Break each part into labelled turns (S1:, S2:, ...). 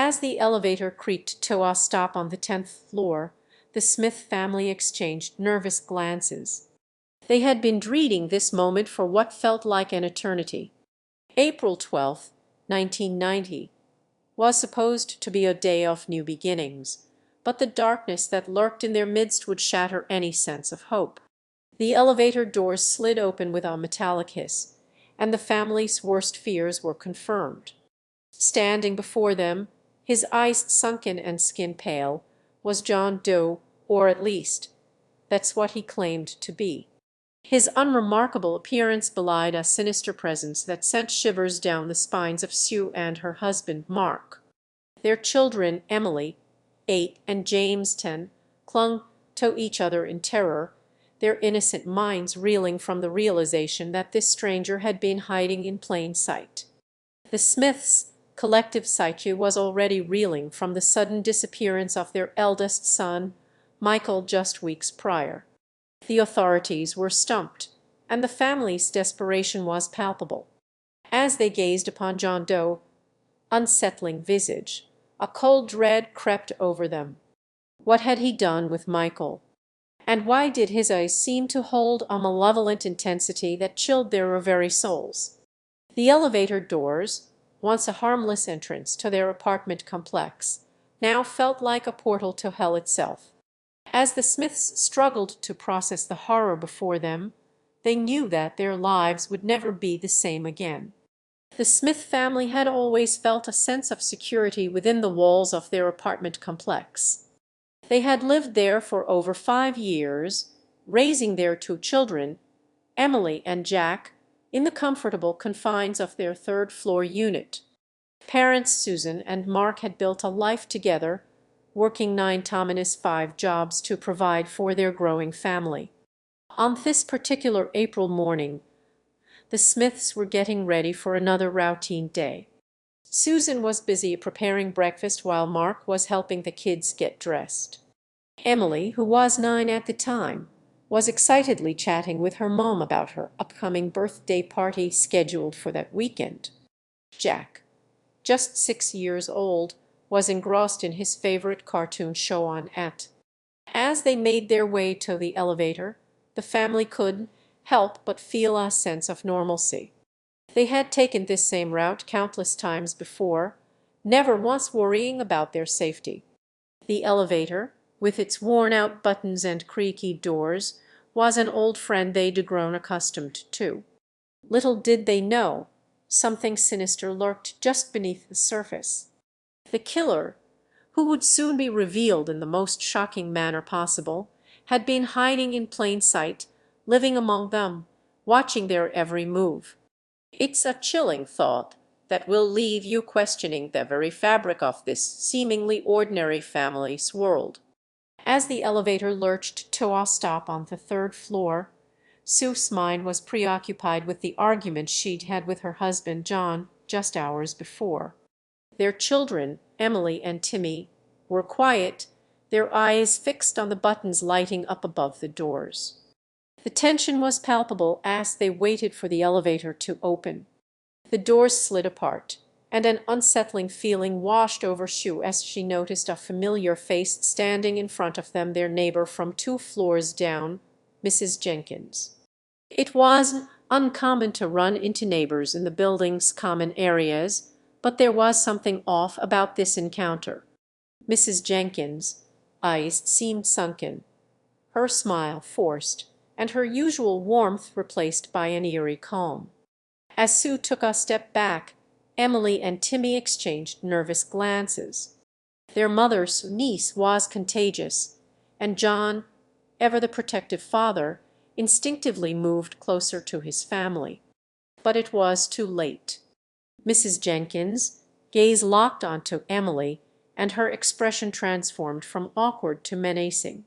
S1: As the elevator creaked to a stop on the 10th floor, the Smith family exchanged nervous glances. They had been dreading this moment for what felt like an eternity. April 12, 1990, was supposed to be a day of new beginnings, but the darkness that lurked in their midst would shatter any sense of hope. The elevator doors slid open with a metallic hiss, and the family's worst fears were confirmed. Standing before them, his eyes sunken and skin pale, was John Doe, or at least, that's what he claimed to be. His unremarkable appearance belied a sinister presence that sent shivers down the spines of Sue and her husband Mark. Their children, Emily, 8, and James, 10, clung to each other in terror, their innocent minds reeling from the realization that this stranger had been hiding in plain sight. The Smiths' collective psyche was already reeling from the sudden disappearance of their eldest son, Michael, just weeks prior. The authorities were stumped, and the family's desperation was palpable. As they gazed upon John Doe's unsettling visage, a cold dread crept over them. What had he done with Michael? And why did his eyes seem to hold a malevolent intensity that chilled their very souls? The elevator doors, once a harmless entrance to their apartment complex, now felt like a portal to hell itself. As the Smiths struggled to process the horror before them, they knew that their lives would never be the same again. The Smith family had always felt a sense of security within the walls of their apartment complex. They had lived there for over 5 years, raising their 2 children, Emily and Jack, in the comfortable confines of their third-floor unit. Parents Susan and Mark had built a life together, working 9 to 5 jobs to provide for their growing family. On this particular April morning, the Smiths were getting ready for another routine day. Susan was busy preparing breakfast while Mark was helping the kids get dressed. Emily, who was 9 at the time, was excitedly chatting with her mom about her upcoming birthday party scheduled for that weekend. Jack, just 6 years old, was engrossed in his favorite cartoon show on at. As they made their way to the elevator, the family couldn't help but feel a sense of normalcy. They had taken this same route countless times before, never once worrying about their safety. The elevator, with its worn-out buttons and creaky doors, was an old friend they'd grown accustomed to. Little did they know, something sinister lurked just beneath the surface. The killer, who would soon be revealed in the most shocking manner possible, had been hiding in plain sight, living among them, watching their every move. It's a chilling thought that will leave you questioning the very fabric of this seemingly ordinary family's world. As the elevator lurched to a stop on the 3rd floor, Sue's mind was preoccupied with the argument she'd had with her husband John just hours before. Their children, Emily and Timmy, were quiet, their eyes fixed on the buttons lighting up above the doors. The tension was palpable as they waited for the elevator to open. The doors slid apart, and an unsettling feeling washed over Sue as she noticed a familiar face standing in front of them, their neighbor from 2 floors down, Mrs. Jenkins. It was uncommon to run into neighbors in the building's common areas, but there was something off about this encounter. Mrs. Jenkins' eyes seemed sunken, her smile forced, and her usual warmth replaced by an eerie calm. As Sue took a step back, Emily and Timmy exchanged nervous glances. Their mother's niece was contagious, and John, ever the protective father, instinctively moved closer to his family. But it was too late. Mrs. Jenkins' gaze locked onto Emily, and her expression transformed from awkward to menacing.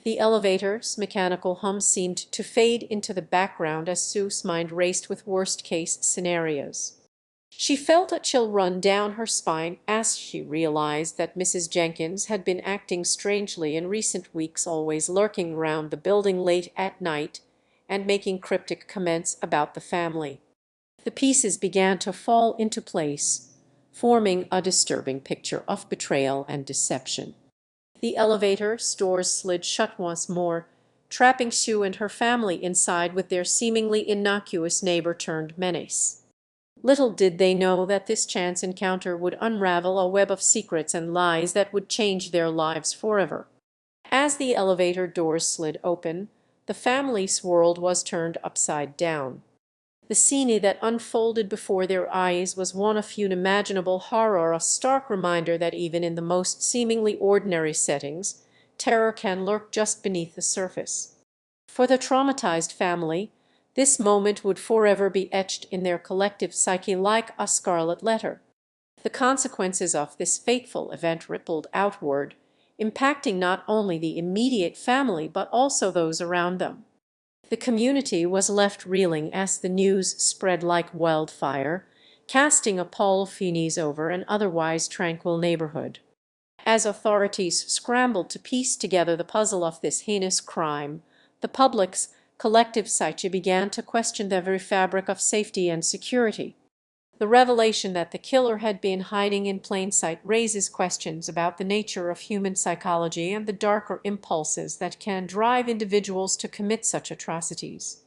S1: The elevator's mechanical hum seemed to fade into the background as Sue's mind raced with worst-case scenarios. She felt a chill run down her spine as she realized that Mrs. Jenkins had been acting strangely in recent weeks, always lurking around the building late at night and making cryptic comments about the family. The pieces began to fall into place. forming a disturbing picture of betrayal and deception. The elevator doors slid shut once more, trapping Sue and her family inside with their seemingly innocuous neighbor turned menace. Little did they know that this chance encounter would unravel a web of secrets and lies that would change their lives forever. As the elevator doors slid open, the family's world was turned upside down. The scene that unfolded before their eyes was one of unimaginable horror, a stark reminder that even in the most seemingly ordinary settings, terror can lurk just beneath the surface. For the traumatized family, this moment would forever be etched in their collective psyche like a scarlet letter. The consequences of this fateful event rippled outward, impacting not only the immediate family but also those around them. The community was left reeling as the news spread like wildfire, casting a pall of fiends over an otherwise tranquil neighborhood. As authorities scrambled to piece together the puzzle of this heinous crime, the public's collective psyche began to question the very fabric of safety and security. The revelation that the killer had been hiding in plain sight raises questions about the nature of human psychology and the darker impulses that can drive individuals to commit such atrocities.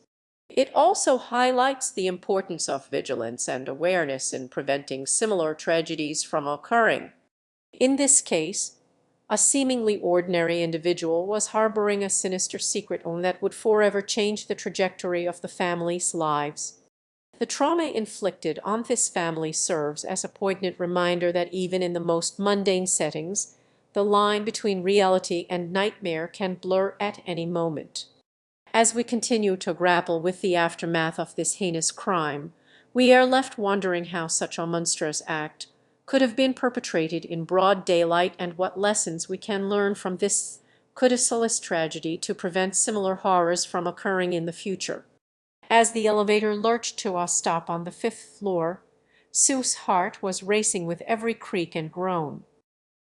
S1: It also highlights the importance of vigilance and awareness in preventing similar tragedies from occurring. In this case, a seemingly ordinary individual was harboring a sinister secret that would forever change the trajectory of the family's lives. The trauma inflicted on this family serves as a poignant reminder that even in the most mundane settings, the line between reality and nightmare can blur at any moment. As we continue to grapple with the aftermath of this heinous crime, we are left wondering how such a monstrous act could have been perpetrated in broad daylight and what lessons we can learn from this codicilous tragedy to prevent similar horrors from occurring in the future. As the elevator lurched to a stop on the fifth floor, Sue's heart was racing with every creak and groan.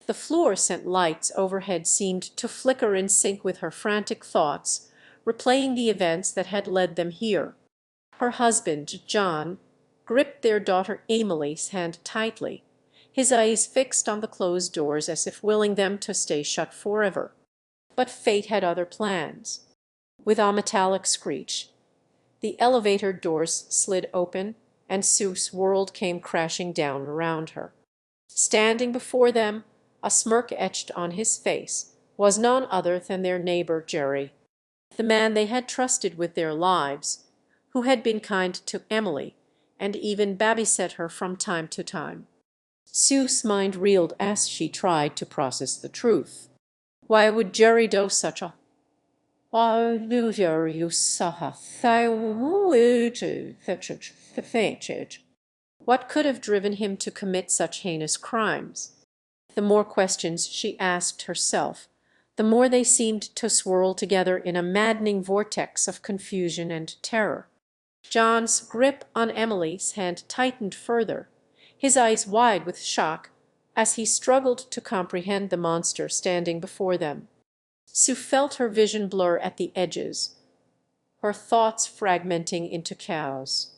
S1: The fluorescent lights overhead seemed to flicker in sync with her frantic thoughts, replaying the events that had led them here. Her husband, John, gripped their daughter Emily's hand tightly, his eyes fixed on the closed doors as if willing them to stay shut forever. But fate had other plans. With a metallic screech, the elevator doors slid open, and Sue's world came crashing down around her. Standing before them, a smirk etched on his face, was none other than their neighbor Jerry, the man they had trusted with their lives, who had been kind to Emily, and even babysat her from time to time. Sue's mind reeled as she tried to process the truth. Why would Jerry do such a what could have driven him to commit such heinous crimes? The more questions she asked herself, the more they seemed to swirl together in a maddening vortex of confusion and terror. John's grip on Emily's hand tightened further, his eyes wide with shock as he struggled to comprehend the monster standing before them. Sue felt her vision blur at the edges, her thoughts fragmenting into chaos.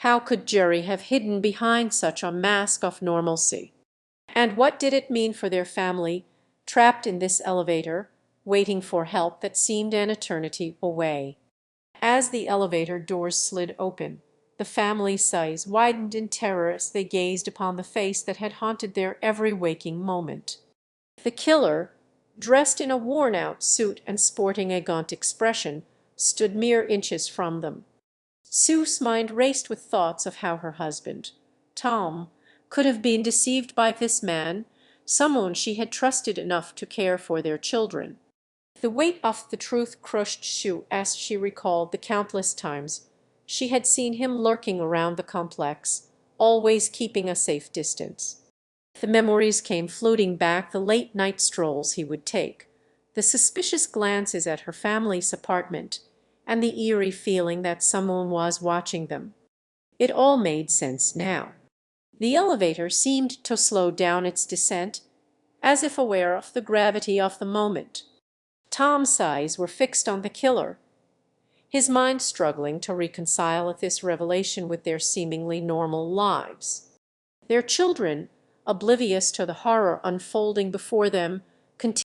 S1: How could Jerry have hidden behind such a mask of normalcy? And what did it mean for their family, trapped in this elevator, waiting for help that seemed an eternity away? As the elevator doors slid open, the family's sighs widened in terror as they gazed upon the face that had haunted their every waking moment. The killer, dressed in a worn-out suit and sporting a gaunt expression, stood mere inches from them. Sue's mind raced with thoughts of how her husband, Tom, could have been deceived by this man, someone she had trusted enough to care for their children. The weight of the truth crushed Sue as she recalled the countless times she had seen him lurking around the complex, always keeping a safe distance. The memories came floating back, the late-night strolls he would take, the suspicious glances at her family's apartment, and the eerie feeling that someone was watching them. It all made sense now. The elevator seemed to slow down its descent, as if aware of the gravity of the moment. Tom's eyes were fixed on the killer, his mind struggling to reconcile this revelation with their seemingly normal lives. Their children, oblivious to the horror unfolding before them, continued